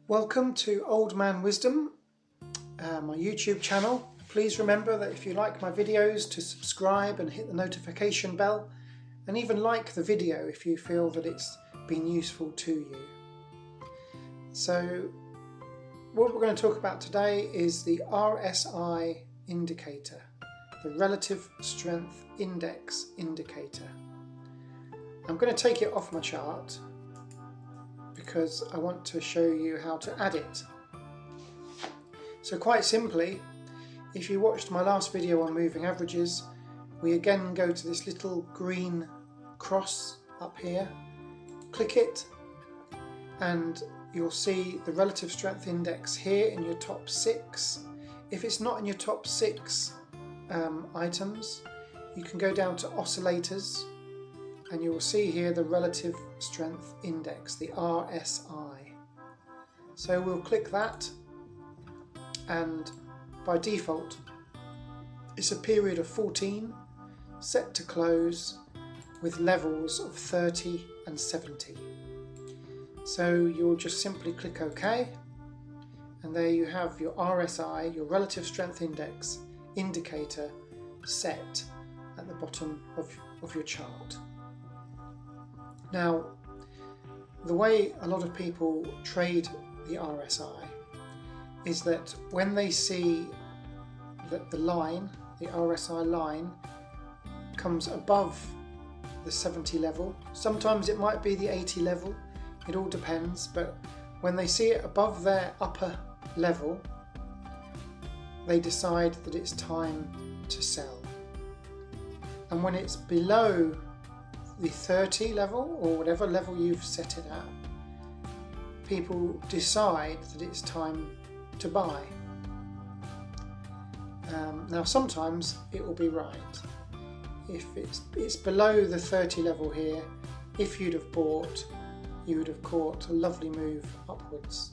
Welcome to Old Man Wisdom, my YouTube channel. Please remember that if you like my videos to subscribe and hit the notification bell, and even like the video if you feel that it's been useful to you. So what we're going to talk about today is the RSI indicator, the Relative Strength Index indicator. I'm going to take it off my chart because I want to show you how to add it. So quite simply, if you watched my last video on moving averages, we again go to this little green cross up here, click it, and you'll see the relative strength index here in your top 6. If it's not in your top 6 items, you can go down to oscillators and you will see here the relative strength index, the RSI. So we'll click that, and by default it's a period of 14 set to close with levels of 30 and 70. So you'll just simply click OK, and there you have your RSI, your relative strength index indicator, set at the bottom of your chart. Now, the way a lot of people trade the RSI is that when they see that the line, the RSI line, comes above the 70 level, sometimes it might be the 80 level, it all depends, but when they see it above their upper level, they decide that it's time to sell. And when it's below the 30 level, or whatever level you've set it at, people decide that it's time to buy. Now sometimes it will be right. If it's below the 30 level here, if you'd have bought, you would have caught a lovely move upwards.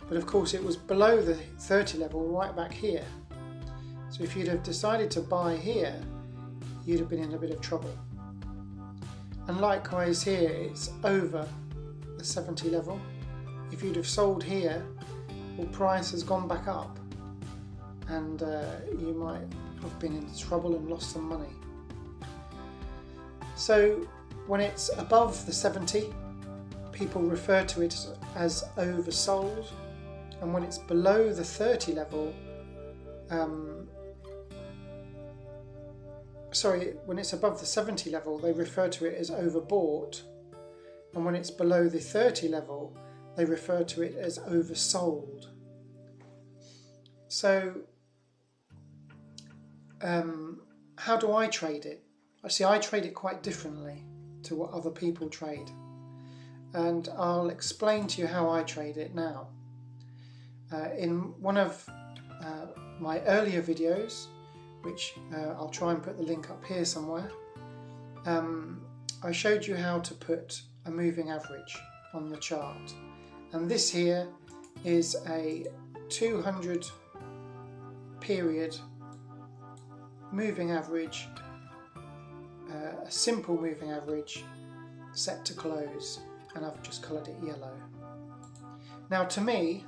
But of course it was below the 30 level right back here. So if you'd have decided to buy here, you'd have been in a bit of trouble. And likewise here, it's over the 70 level. If you'd have sold here, well, price has gone back up, and you might have been in trouble and lost some money. So when it's above the 70, people refer to it as oversold, and when it's below the 30 level, when it's above the 70 level, they refer to it as overbought, and when it's below the 30 level, they refer to it as oversold. So how do I trade it? See, I trade it quite differently to what other people trade, and I'll explain to you how I trade it now. In one of my earlier videos, which I'll try and put the link up here somewhere, I showed you how to put a moving average on the chart, and this here is a 200 period moving average, a simple moving average set to close, and I've just coloured it yellow. Now to me,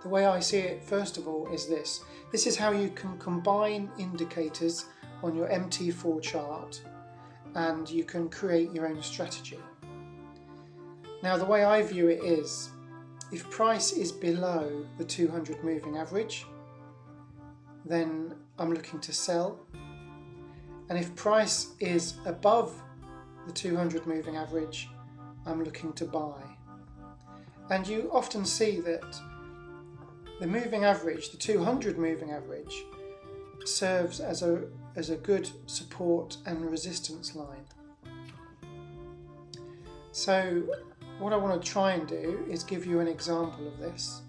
the way I see it first of all is this. This is how you can combine indicators on your MT4 chart, and you can create your own strategy. Now the way I view it is, if price is below the 200 moving average, then I'm looking to sell, and if price is above the 200 moving average, I'm looking to buy. And you often see that the moving average, the 200 moving average, serves as a good support and resistance line. So what I want to try and do is give you an example of this.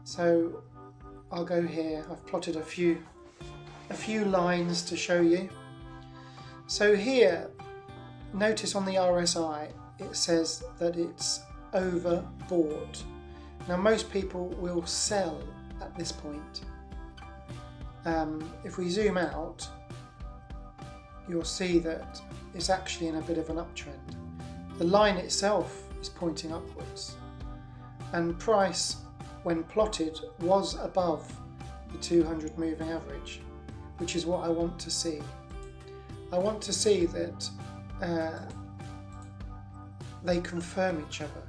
So I'll go here, I've plotted a few lines to show you. So here, notice on the RSI it says that it's overbought. Now most people will sell at this point. If we zoom out, you'll see that it's actually in a bit of an uptrend. The line itself is pointing upwards, and price when plotted was above the 200 moving average, which is what I want to see. I want to see that they confirm each other,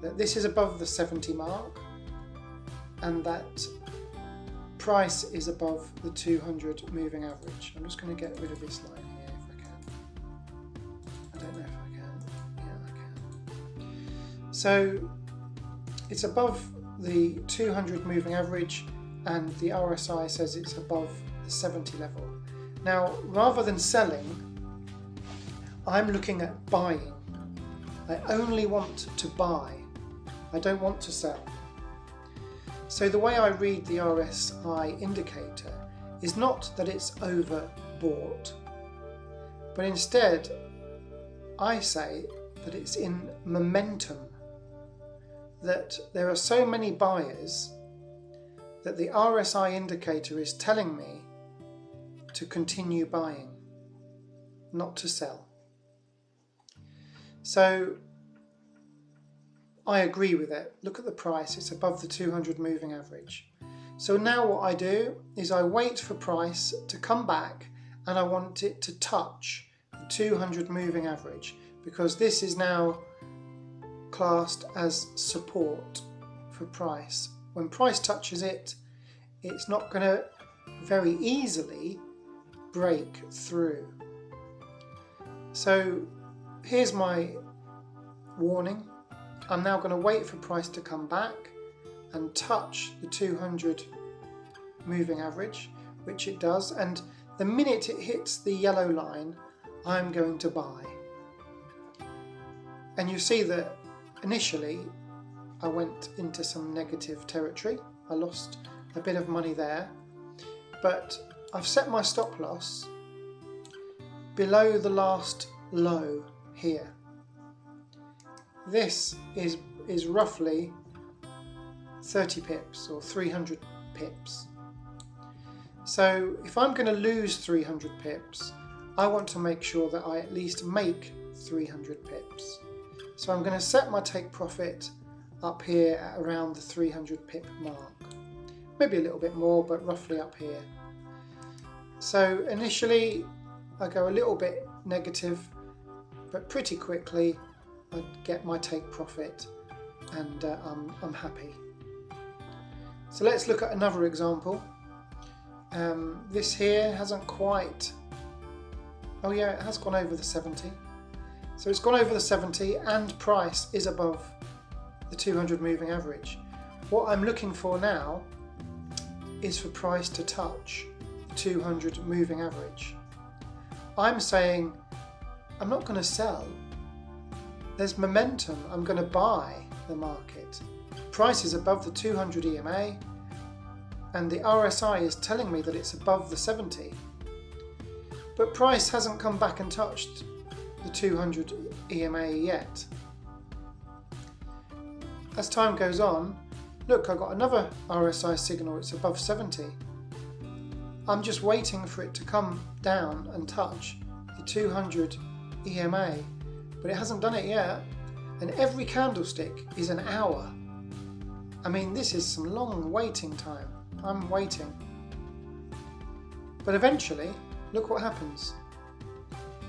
that this is above the 70 mark and that price is above the 200 moving average. I'm just going to get rid of this line here if I can. I don't know if I can. Yeah, I can. So it's above the 200 moving average and the RSI says it's above the 70 level. Now, rather than selling, I'm looking at buying. I only want to buy. I don't want to sell. So the way I read the RSI indicator is not that it's overbought, but instead I say that it's in momentum, that there are so many buyers that the RSI indicator is telling me to continue buying, not to sell. So I agree with it. Look at the price, it's above the 200 moving average. So now what I do is I wait for price to come back and I want it to touch the 200 moving average, because this is now classed as support for price. When price touches it, it's not going to very easily break through. So here's my warning. I'm now going to wait for price to come back and touch the 200 moving average, which it does, and the minute it hits the yellow line, I'm going to buy. And you see that initially I went into some negative territory. I lost a bit of money there, but I've set my stop loss below the last low here. This is roughly 30 pips or 300 pips. So if I'm going to lose 300 pips, I want to make sure that I at least make 300 pips. So I'm going to set my take profit up here at around the 300 pip mark. Maybe a little bit more, but roughly up here. So initially I go a little bit negative, but pretty quickly I get my take profit and I'm happy. So let's look at another example. This here hasn't quite, oh yeah, it has gone over the 70. So it's gone over the 70 and price is above the 200 moving average. What I'm looking for now is for price to touch the 200 moving average. I'm saying I'm not going to sell. There's momentum. I'm going to buy the market. Price is above the 200 EMA and the RSI is telling me that it's above the 70. But price hasn't come back and touched the 200 EMA yet. As time goes on, look, I got another RSI signal, it's above 70. I'm just waiting for it to come down and touch the 200 EMA, but it hasn't done it yet. And every candlestick is an hour. I mean, this is some long waiting time. I'm waiting. But eventually, look what happens.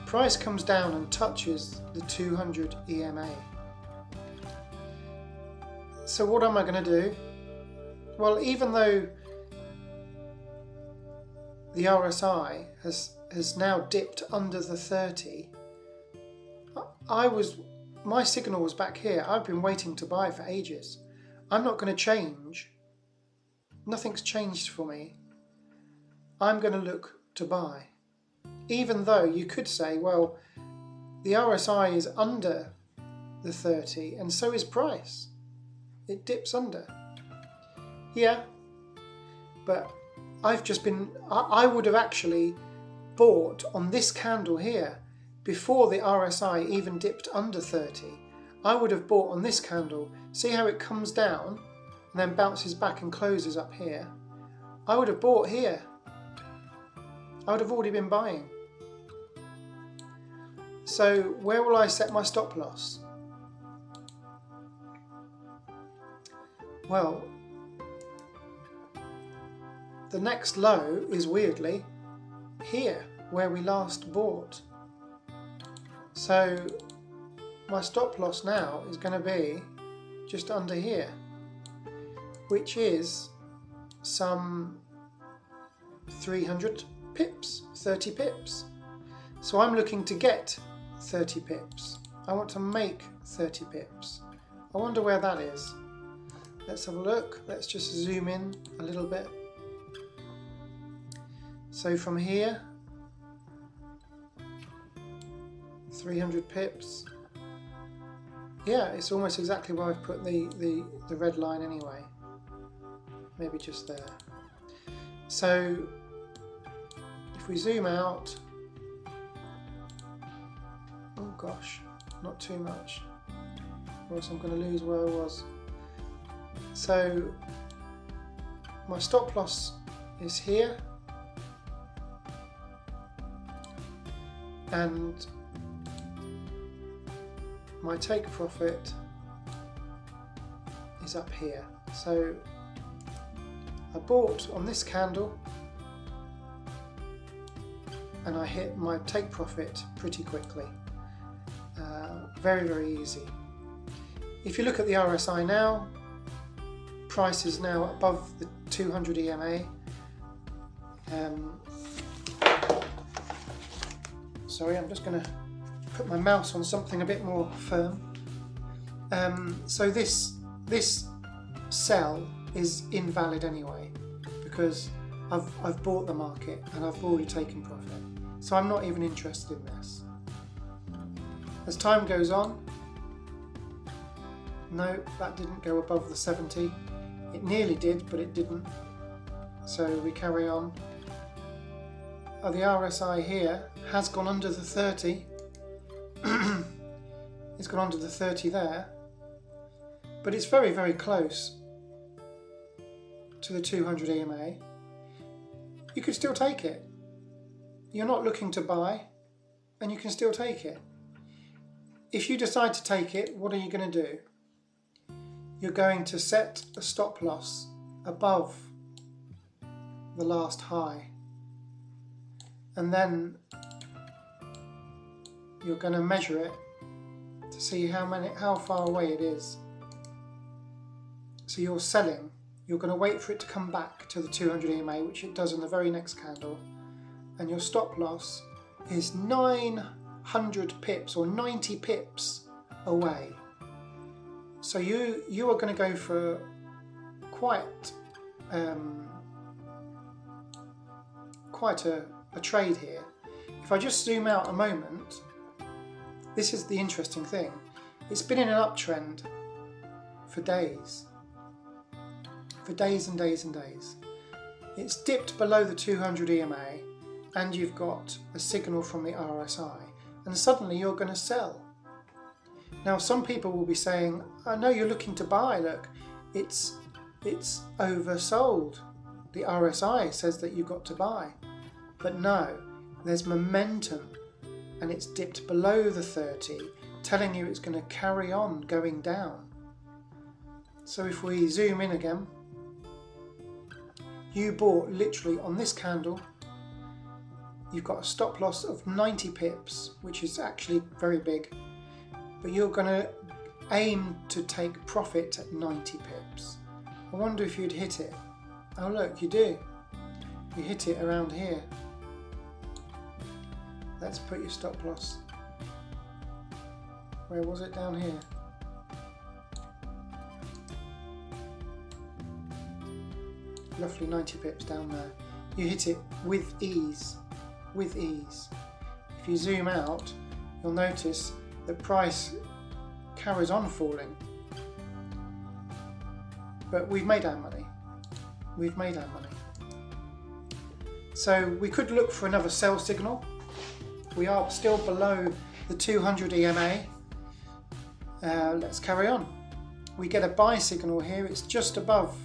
Price comes down and touches the 200 EMA. So what am I going to do? Well, even though the RSI has now dipped under the 30, my signal was back here. I've been waiting to buy for ages. I'm not going to change. Nothing's changed for me. I'm going to look to buy. Even though you could say, well, the RSI is under the 30 and so is price. It dips under. Yeah, but I would have actually bought on this candle here before the RSI even dipped under 30. I would have bought on this candle. See how it comes down and then bounces back and closes up here? I would have bought here. I would have already been buying. So where will I set my stop loss? Well, the next low is weirdly here, where we last bought. So my stop loss now is going to be just under here, which is some 300 pips, 30 pips. So I'm looking to get 30 pips. I want to make 30 pips. I wonder where that is. Let's have a look. Let's just zoom in a little bit. So from here, 300 pips. Yeah, it's almost exactly where I've put the red line anyway. Maybe just there. So if we zoom out, oh gosh, not too much, or else I'm going to lose where I was. So my stop loss is here, and my take profit is up here. So I bought on this candle and I hit my take profit pretty quickly. Very, very easy. If you look at the RSI now, price is now above the 200 EMA. Sorry, I'm just going to put my mouse on something a bit more firm. So this sell is invalid anyway, because I've bought the market and I've already taken profit. So I'm not even interested in this. As time goes on, no, that didn't go above the 70. It nearly did, but it didn't. So we carry on. The RSI here has gone under the 30. It's gone under the 30 there, but it's very, very close to the 200 EMA. You could still take it. You're not looking to buy, and you can still take it. If you decide to take it, what are you going to do? You're going to set a stop loss above the last high, and then you're going to measure it to see how far away it is. So you're selling. You're going to wait for it to come back to the 200 EMA, which it does in the very next candle, and your stop loss is 900 pips or 90 pips away. So you are going to go for quite a trade here. If I just zoom out a moment, this is the interesting thing. It's been in an uptrend for days. For days and days and days. It's dipped below the 200 EMA, and you've got a signal from the RSI, and suddenly you're going to sell. Now some people will be saying, I know you're looking to buy, look, it's oversold. The RSI says that you've got to buy. But no, there's momentum, and it's dipped below the 30, telling you it's going to carry on going down. So if we zoom in again, you bought literally on this candle, you've got a stop loss of 90 pips, which is actually very big, but you're going to aim to take profit at 90 pips. I wonder if you'd hit it. Oh look, you do. You hit it around here. Let's put your stop loss. Where was it? Down here. Roughly 90 pips down there. You hit it with ease. With ease. If you zoom out, you'll notice the price carries on falling. But we've made our money. We've made our money. So we could look for another sell signal. We are still below the 200 EMA. Let's carry on. We get a buy signal here. It's just above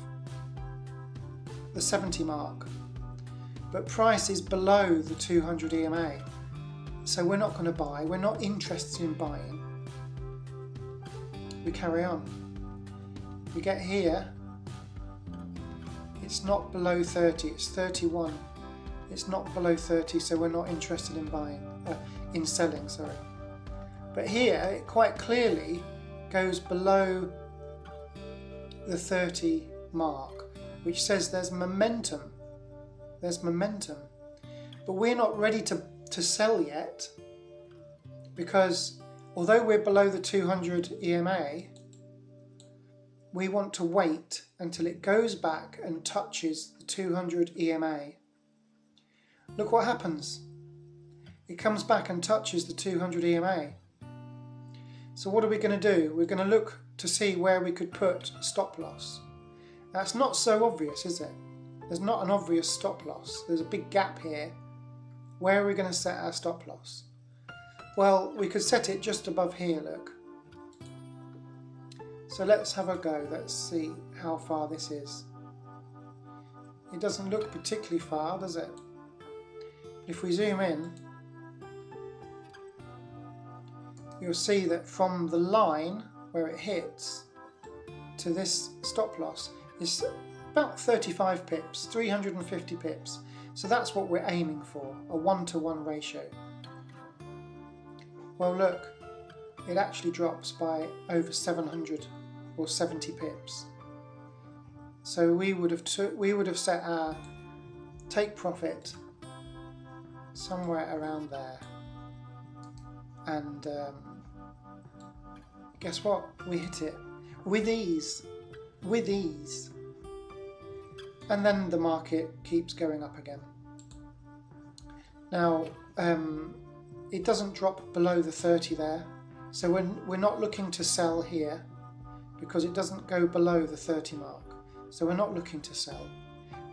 the 70 mark. But price is below the 200 EMA. So we're not going to buy. We're not interested in buying. We carry on. We get here It's not below 30, it's 31. It's not below 30, so we're not interested in in selling, sorry. But here it quite clearly goes below the 30 mark, which says there's momentum. There's momentum. But we're not ready to sell yet, because although we're below the 200 EMA, we want to wait until it goes back and touches the 200 EMA. Look what happens. It comes back and touches the 200 EMA. So what are we going to do? We're going to look to see where we could put a stop loss. That's not so obvious, is it? There's not an obvious stop loss. There's a big gap here. Where are we going to set our stop loss? Well, we could set it just above here, look. So let's have a go. Let's see how far this is. It doesn't look particularly far, does it? If we zoom in, you'll see that from the line where it hits to this stop loss is about 35 pips, 350 pips. So that's what we're aiming for, a 1-to-1 ratio. Well, look, it actually drops by over 700 or 70 pips. So we would have set our take profit somewhere around there, and guess what? We hit it with ease, and then the market keeps going up again. Now it doesn't drop below the 30 there, so we're not looking to sell here because it doesn't go below the 30 mark. So we're not looking to sell.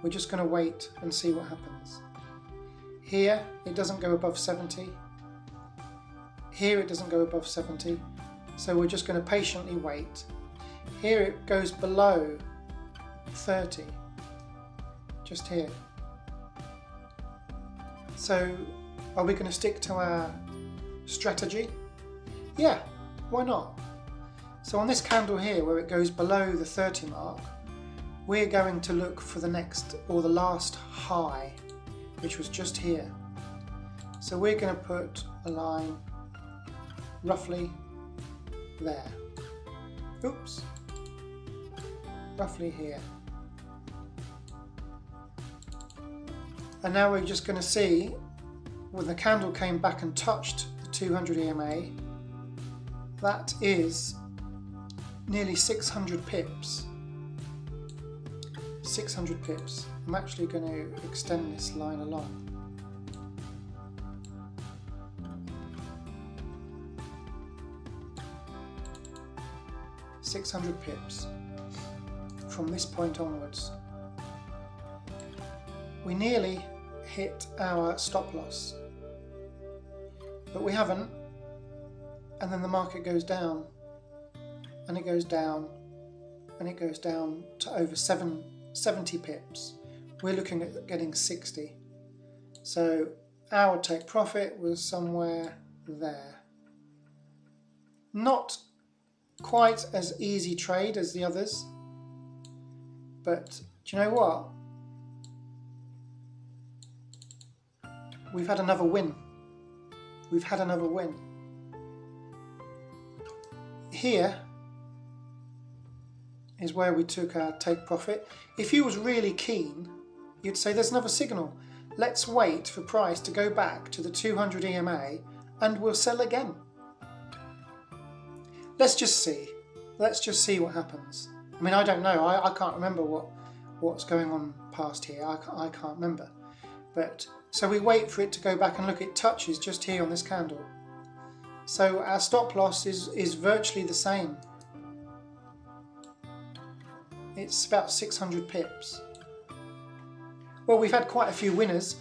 We're just going to wait and see what happens. Here it doesn't go above 70. Here it doesn't go above 70. So we're just going to patiently wait. Here it goes below 30. Just here. So are we going to stick to our strategy? Yeah, why not? So on this candle here where it goes below the 30 mark, we're going to look for the next or the last high, which was just here. So we're going to put a line roughly there. Oops. Roughly here. And now we're just going to see when the candle came back and touched the 200 EMA, that is nearly 600 pips. 600 pips. I'm actually going to extend this line along. $600 pips from this point onwards. We nearly hit our stop loss, but we haven't, and then the market goes down, and it goes down, and it goes down to over 70 pips. We're looking at getting 60. So our take profit was somewhere there. Not quite as easy trade as the others, but do you know what? We've had another win. We've had another win. Here is where we took our take profit. If you was really keen, you'd say there's another signal. Let's wait for price to go back to the 200 EMA and we'll sell again. Let's just see. Let's just see what happens. I mean, I don't know. I can't remember what's going on past here. I can't remember. But so we wait for it to go back and look, it touches just here on this candle. So our stop loss is virtually the same. It's about 600 pips. Well, we've had quite a few winners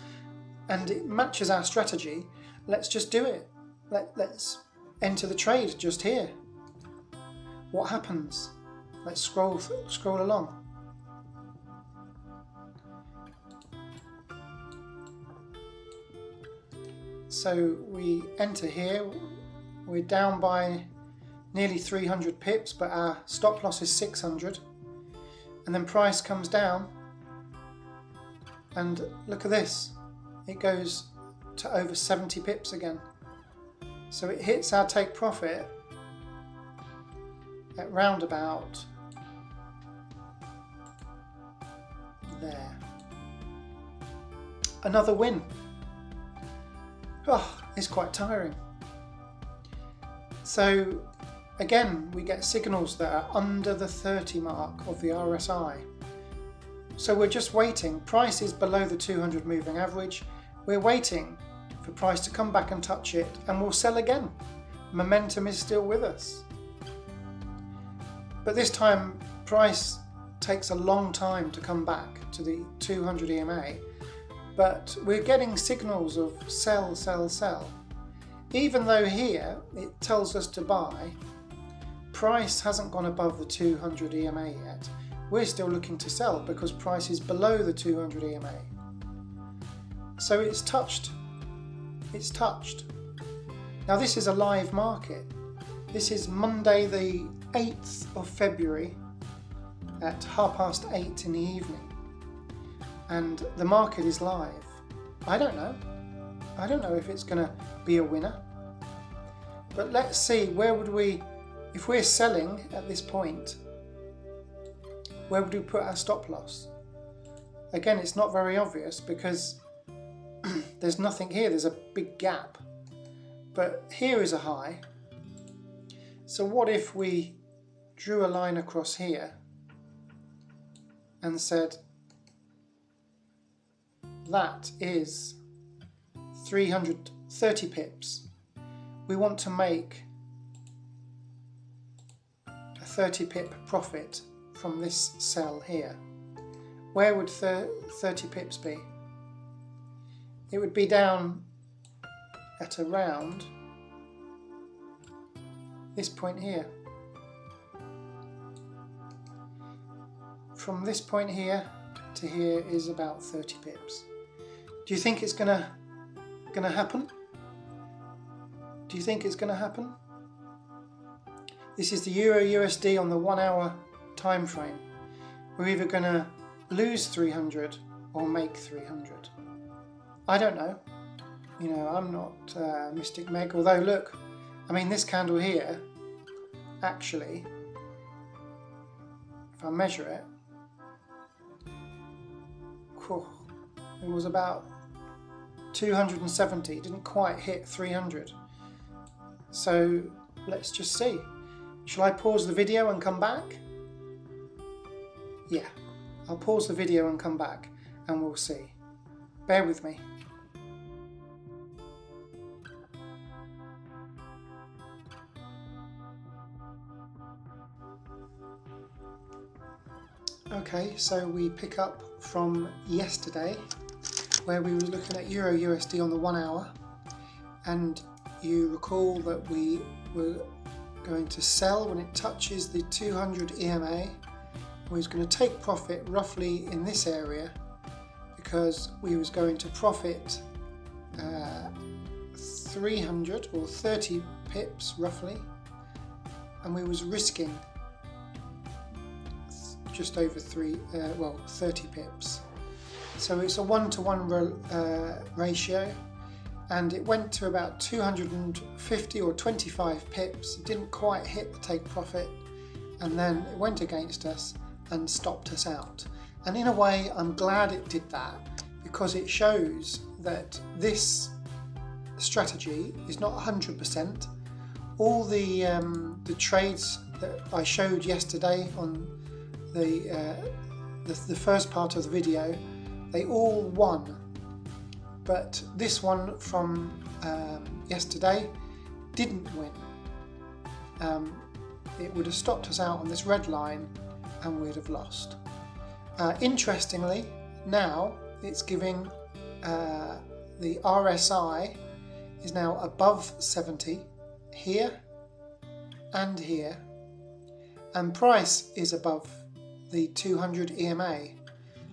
and it matches our strategy. Let's just do it. Let's enter the trade just here. What happens? Let's scroll along. So we enter here, we're down by nearly 300 pips, but our stop loss is 600. And then price comes down And look at this, it goes to over 70 pips again. So it hits our take profit at round about there. Another win. Oh, it's quite tiring. So again, we get signals that are under the 30 mark of the RSI. So we're just waiting. Price is below the 200 moving average. We're waiting for price to come back and touch it, and we'll sell again. Momentum is still with us. But this time, price takes a long time to come back to the 200 EMA. But we're getting signals of sell, sell, sell. Even though here it tells us to buy, price hasn't gone above the 200 EMA yet. We're still looking to sell because price is below the 200 EMA. So it's touched. It's touched. Now this is a live market. This is Monday the 8th of February at 8:30 in the evening. And the market is live. I don't know. I don't know if it's going to be a winner. But let's see, where would we, if we're selling at this point, where would we put our stop loss? Again, it's not very obvious because there's nothing here, there's a big gap. But here is a high. So what if we drew a line across here and said that is 330 pips. We want to make a 30 pip profit from this sell here. Where would 30 pips be? It would be down at around this point here. From this point here to here is about 30 pips. Do you think it's gonna happen? Do you think it's gonna happen? This is the Euro USD on the 1 hour time frame. We're either gonna lose 300 or make 300. I don't know. You know, I'm not Mystic Meg, although look, I mean this candle here, actually, if I measure it, it was about 270, didn't quite hit 300. So let's just see. Shall I pause the video and come back? Yeah, I'll pause the video and come back and we'll see. Bear with me. Okay, so we pick up from yesterday where we were looking at Euro USD on the 1 hour, and you recall that we were going to sell when it touches the 200 EMA. We was going to take profit roughly in this area because we was going to profit 300 or 30 pips roughly, and we was risking just over 30 pips. So it's a 1-to-1 ratio, and it went to about 250 or 25 pips. It didn't quite hit the take profit, and then it went against us and stopped us out. And in a way, I'm glad it did that because it shows that this strategy is not 100%. All the trades that I showed yesterday on the first part of the video, they all won, but this one from yesterday didn't win. It would have stopped us out on this red line and we'd have lost. Interestingly, now it's giving the RSI is now above 70 here and here, and price is above the 200 EMA.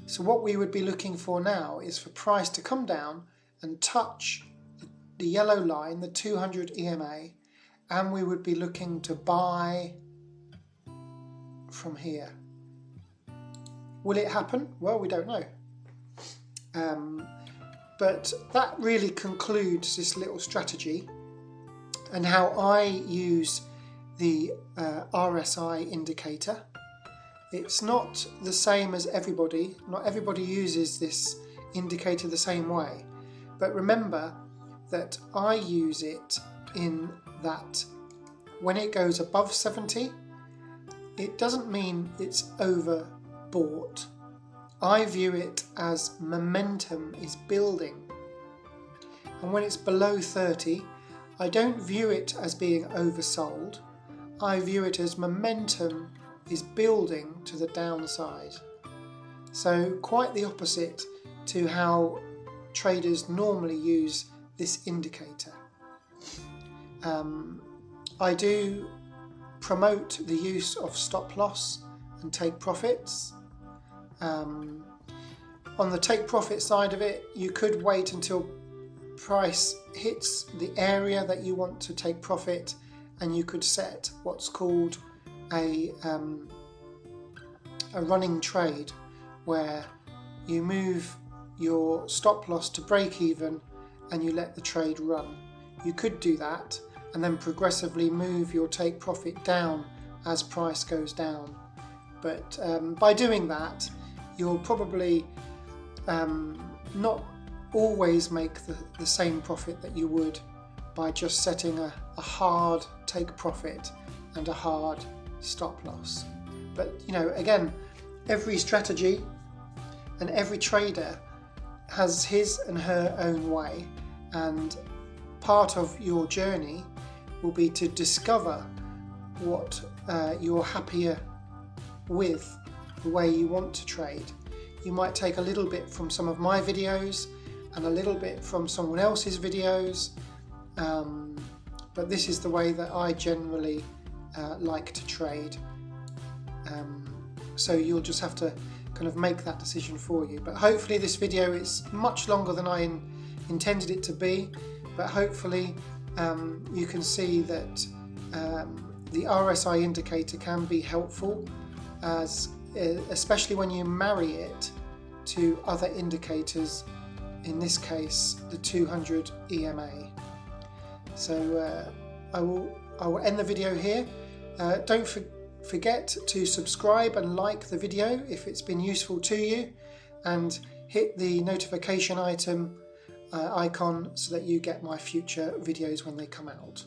So what we would be looking for now is for price to come down and touch the yellow line, the 200 EMA, and we would be looking to buy from here. Will it happen? Well, we don't know. But that really concludes this little strategy and how I use the RSI indicator. It's not the same as everybody. Not everybody uses this indicator the same way. But remember that I use it in that when it goes above 70, it doesn't mean it's overbought. I view it as momentum is building. And when it's below 30, I don't view it as being oversold. I view it as momentum is building to the downside. So quite the opposite to how traders normally use this indicator. I do promote the use of stop loss and take profits. On the take profit side of it, you could wait until price hits the area that you want to take profit, and you could set what's called a running trade, where you move your stop loss to break even and you let the trade run. You could do that and then progressively move your take profit down as price goes down. But by doing that, you'll probably not always make the same profit that you would by just setting a hard take profit and a hard stop loss. But again, every strategy and every trader has his and her own way, and part of your journey will be to discover what you're happier with, the way you want to trade. You might take a little bit from some of my videos and a little bit from someone else's videos, but this is the way that I generally like to trade. So you'll just have to kind of make that decision for you. But hopefully this video is much longer than I intended it to be, but hopefully you can see that the RSI indicator can be helpful, especially when you marry it to other indicators, in this case the 200 EMA. So I will end the video here. Don't forget to subscribe and like the video if it's been useful to you, and hit the notification icon so that you get my future videos when they come out.